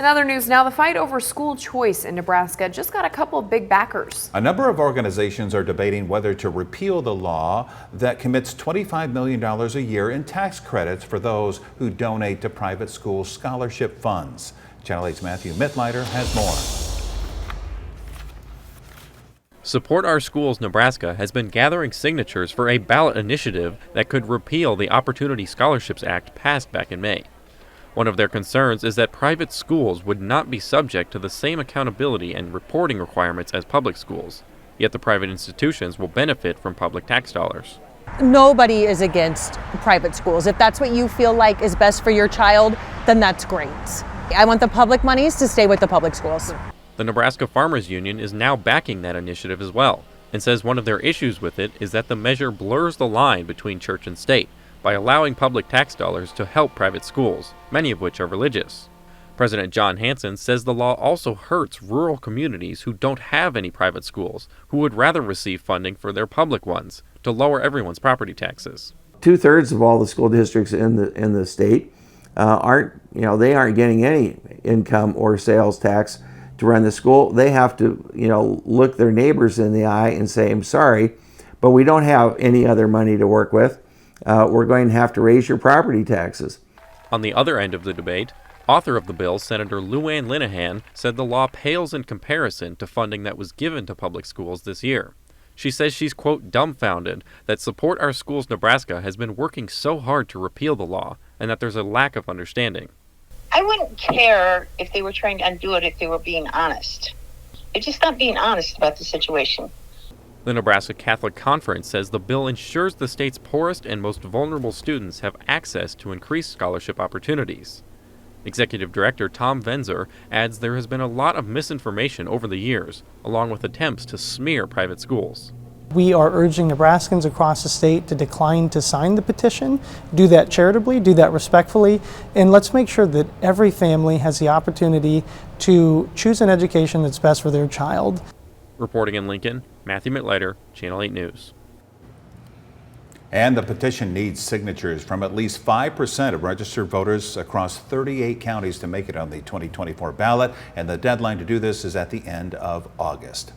In other news now, the fight over school choice in Nebraska just got a couple of big backers. A number of organizations are debating whether to repeal the law that commits $25 million a year in tax credits for those who donate to private school scholarship funds. Channel 8's Matthew Mittleider has more. Support Our Schools Nebraska has been gathering signatures for a ballot initiative that could repeal the Opportunity Scholarships Act passed back in May. One of their concerns is that private schools would not be subject to the same accountability and reporting requirements as public schools, yet the private institutions will benefit from public tax dollars. Nobody is against private schools. If that's what you feel like is best for your child, then that's great. I want the public monies to stay with the public schools. The Nebraska Farmers Union is now backing that initiative as well, and says one of their issues with it is that the measure blurs the line between church and state by allowing public tax dollars to help private schools, many of which are religious. President John Hanson says the law also hurts rural communities who don't have any private schools, who would rather receive funding for their public ones to lower everyone's property taxes. 2/3 of all the school districts in the state aren't getting any income or sales tax to run the school. They have to, look their neighbors in the eye and say, "I'm sorry, but we don't have any other money to work with. We're going to have to raise your property taxes." On the other end of the debate, author of the bill, Senator Lou Ann Linehan, said the law pales in comparison to funding that was given to public schools this year. She says she's, quote, dumbfounded that Support Our Schools Nebraska has been working so hard to repeal the law and that there's a lack of understanding. I wouldn't care if they were trying to undo it if they were being honest. They're just not being honest about the situation. The Nebraska Catholic Conference says the bill ensures the state's poorest and most vulnerable students have access to increased scholarship opportunities. Executive Director Tom Venzer adds there has been a lot of misinformation over the years, along with attempts to smear private schools. We are urging Nebraskans across the state to decline to sign the petition, do that charitably, do that respectfully, and let's make sure that every family has the opportunity to choose an education that's best for their child. Reporting in Lincoln, Matthew Mittleider, Channel 8 News. And the petition needs signatures from at least 5% of registered voters across 38 counties to make it on the 2024 ballot. And the deadline to do this is at the end of August.